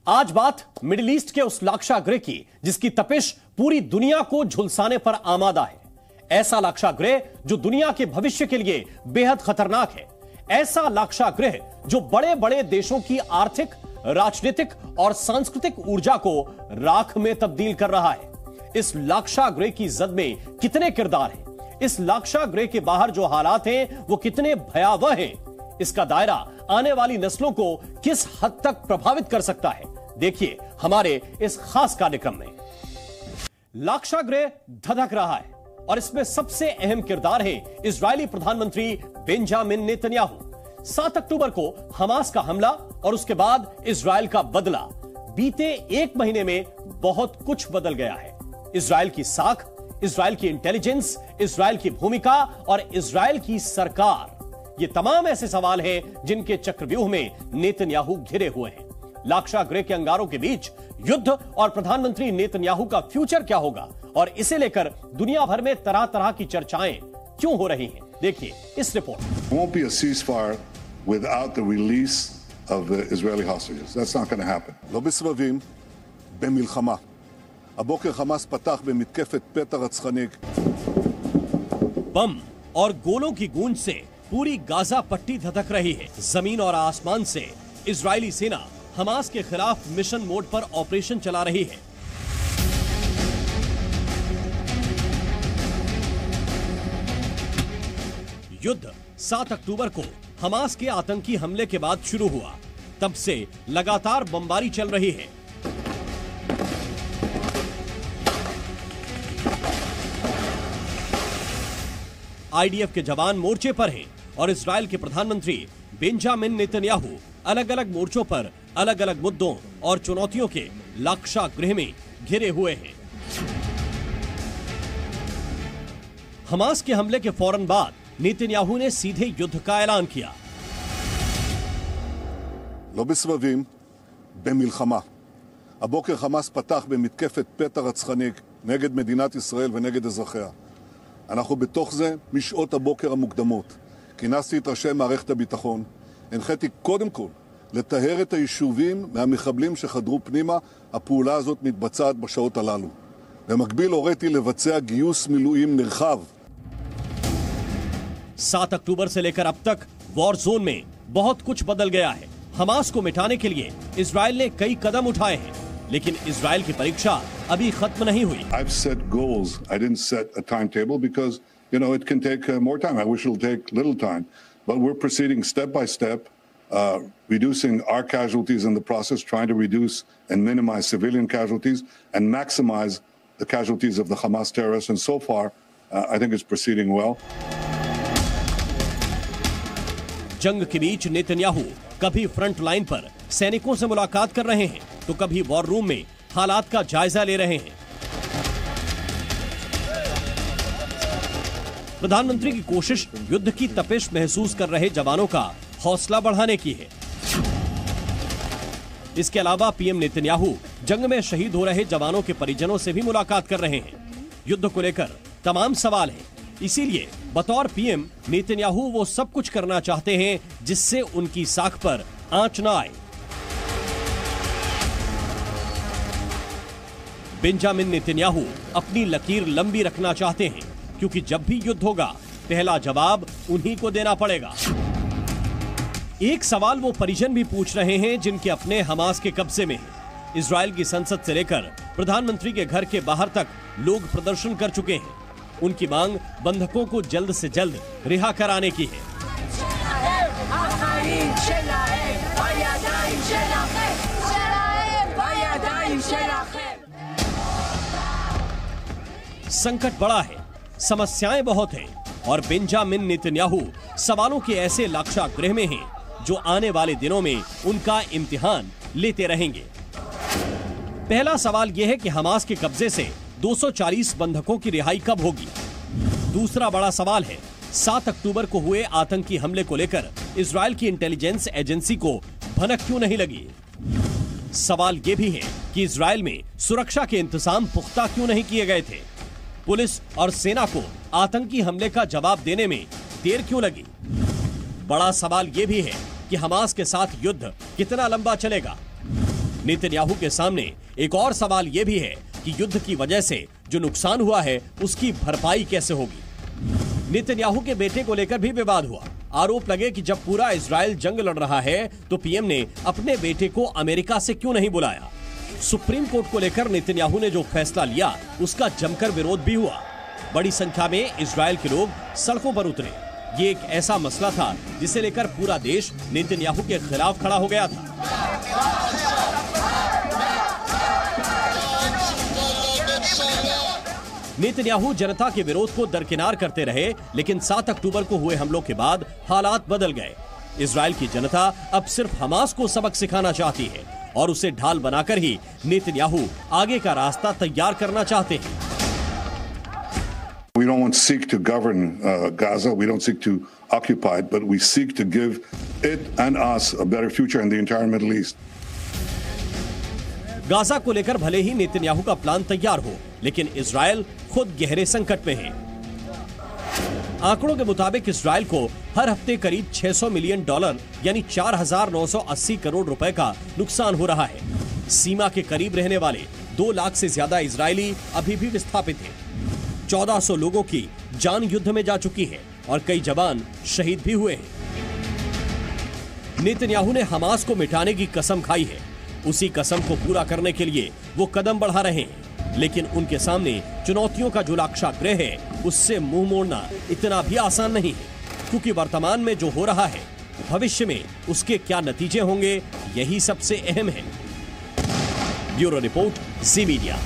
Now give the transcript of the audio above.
आज बात middle east के उस लाक्षागृह की जिसकी तपिश पूरी दुनिया को झुलसाने पर आमादा है। ऐसा लाक्षागृह जो दुनिया के भविष्य के लिए बेहद खतरनाक है। ऐसा लाक्षागृह जो बड़े बड़े देशों की आर्थिक, राजनीतिक और सांस्कृतिक ऊर्जा को राख में तब्दील कर रहा है। इस लाक्षागृह की जद में कितने किरदार हैं? इस लाक्षागृह के बाहर जो हालात हैं वो कितने भयावह हैं? इसका दायरा आने वाली नस्लों को किस हद तक प्रभावित कर सकता है, देखिए हमारे इस खास कार्यक्रम में। लाक्षागृह धधक रहा है और इसमें सबसे अहम किरदार है इजरायली प्रधानमंत्री बेंजामिन नेतन्याहू। 7 अक्टूबर को हमास का हमला और उसके बाद इजरायल का बदला। बीते एक महीने में बहुत कुछ बदल गया है। इजरायल की साख, इजरायल की इंटेलिजेंस, इजरायल की भूमिका और इजरायल की सरकार, ये तमाम ऐसे सवाल हैं जिनके चक्रव्यूह में नेतन्याहू घिरे हुए हैं। लाक्षागृह के अंगारों के बीच युद्ध और प्रधानमंत्री नेतन्याहू का फ्यूचर क्या होगा और इसे लेकर दुनिया भर में तरह तरह की चर्चाएं क्यों हो रही हैं, देखिए इस report. won't be a ceasefire without the release of the Israeli hostages. That's not going to happen. לא בסבבים, במלחמה. הבוקר חמאס פתח במתקפת פתע רצחנית. बम और गोलों की गूंज से पूरी गाजा पट्टी धधक रही है। जमीन और आसमान से इजरायली सेना हमास के खिलाफ मिशन मोड पर ऑपरेशन चला रही है। युद्ध 7 अक्टूबर को हमास के आतंकी हमले के बाद शुरू हुआ। तब से लगातार बमबारी चल रही है। आईडीएफ के जवान मोर्चे पर हैं और इजरायल के प्रधानमंत्री बेंजामिन नेतन्याहू अलग अलग मोर्चों पर अलग अलग मुद्दों और चुनौतियों के लाक्षागृह में घिरे हुए हैं। हमास के हमले के फौरन बाद नेतन्याहू ने सीधे युद्ध का ऐलान किया। לא בסבבים, במלחמה. הבוקר חמאס פתח במתקפת פתע רצחנית נגד מדינת ישראל ונגד אזרחיה. אנחנו בתוך זה משעות הבוקר המוקדמות. כינסתי את ראשי מערכת הביטחון. הנחיתי קודם כל לטהר את היישובים מהמחבלים שחדרו פנימה. הפעולה הזאת מתבצעת בשעות הללו. במקביל הוריתי לבצע גיוס מילואים נרחב. 7 अक्टूबर से लेकर अब तक वॉर जोन में बहुत कुछ बदल गया है। हमास को मिटाने के लिए इजरायल ने कई कदम उठाए हैं, लेकिन इजरायल की परीक्षा अभी खत्म नहीं हुई। I've set goals. I didn't set a timetable because, it can take more time. I wish it'll take little time. But we're proceeding step by step, reducing our casualties in the process, trying to reduce and minimize civilian casualties and maximize the casualties of the Hamas terrorists. And so far, I think it's proceeding well. जंग के बीच Netanyahu कभी front line पर सैनिकों से मुलाकात कर रहे हैं तो कभी वॉर रूम में हालात का जायजा ले रहे हैं। प्रधानमंत्री की कोशिश युद्ध की तपिश महसूस कर रहे जवानों का हौसला बढ़ाने की है। इसके अलावा पीएम नेतन्याहू जंग में शहीद हो रहे जवानों के परिजनों से भी मुलाकात कर रहे हैं। युद्ध को लेकर तमाम सवाल हैं, इसीलिए बतौर पीएम नेतन्याहू वो सब कुछ करना चाहते हैं जिससे उनकी साख पर आंच न आए। बेंजामिन नेतन्याहू अपनी लकीर लंबी रखना चाहते हैं क्योंकि जब भी युद्ध होगा पहला जवाब उन्हीं को देना पड़ेगा। एक सवाल वो परिजन भी पूछ रहे हैं जिनके अपने हमास के कब्जे में है। इजरायल की संसद से लेकर प्रधानमंत्री के घर के बाहर तक लोग प्रदर्शन कर चुके हैं। उनकी मांग बंधकों को जल्द से जल्द रिहा कराने की है। संकट बड़ा है, समस्याएं बहुत हैं और बेंजामिन नेतन्याहू सवालों के ऐसे लाक्षागृह में हैं जो आने वाले दिनों में उनका इम्तिहान लेते रहेंगे। पहला सवाल यह है कि हमास के कब्जे से 240 बंधकों की रिहाई कब होगी। दूसरा बड़ा सवाल है 7 अक्टूबर को हुए आतंकी हमले को लेकर इजरायल की इंटेलिजेंस एजेंसी को भनक क्यों नहीं लगी। सवाल यह भी है कि इजरायल में सुरक्षा के इंतजाम पुख्ता क्यों नहीं किए गए थे। पुलिस और सेना को आतंकी हमले का जवाब देने में देर क्यों लगी। बड़ा सवाल यह भी है कि हमास के साथ युद्ध कितना लंबा चलेगा। नेतन्याहू के सामने एक और सवाल यह भी है कि युद्ध की वजह से जो नुकसान हुआ है उसकी भरपाई कैसे होगी। नेतन्याहू के बेटे को लेकर भी विवाद हुआ। आरोप लगे कि जब पूरा इजराइल जंग लड़ रहा है तो पीएम ने अपने बेटे को अमेरिका से क्यों नहीं बुलाया। सुप्रीम कोर्ट को लेकर नेतन्याहू ने जो फैसला लिया उसका जमकर विरोध भी हुआ। बड़ी संख्या में इजराइल के लोग सड़कों पर उतरे। ये एक ऐसा मसला था जिसे लेकर पूरा देश नेतन्याहू के खिलाफ खड़ा हो गया था। नेतन्याहू जनता के विरोध को दरकिनार करते रहे, लेकिन 7 अक्टूबर को हुए हमलों के बाद हालात बदल गए। इजराइल की जनता अब सिर्फ हमास को सबक सिखाना चाहती है और उसे ढाल बनाकर ही नेतन्याहू आगे का रास्ता तैयार करना चाहते हैं। We don't seek to govern Gaza. We don't seek to occupy it, but we seek to give it and us a better future in the entire Middle East. Gaza को लेकर भले ही नेतन्याहू का प्लान तैयार हो, लेकिन Israel खुद गहरे संकट में है। आंकड़ों के मुताबिक इजराइल को हर हफ्ते करीब $600 मिलियन यानी 4,980 करोड़ रुपए का नुकसान हो रहा है। सीमा के करीब रहने वाले 2 लाख से ज्यादा इजरायली अभी भी विस्थापित हैं। 1400 लोगों की जान युद्ध में जा चुकी है और कई जवान शहीद भी हुए हैं। नेतन्याहू ने हमास को मिटाने की कसम खाई है। उसी कसम को पूरा करने के लिए वो कदम बढ़ा रहे हैं, लेकिन उनके सामने चुनौतियों का जो लाक्षागृह है उससे मुंह मोड़ना इतना भी आसान नहीं है, क्योंकि वर्तमान में जो हो रहा है भविष्य में उसके क्या नतीजे होंगे यही सबसे अहम है। ब्यूरो रिपोर्ट, जी मीडिया।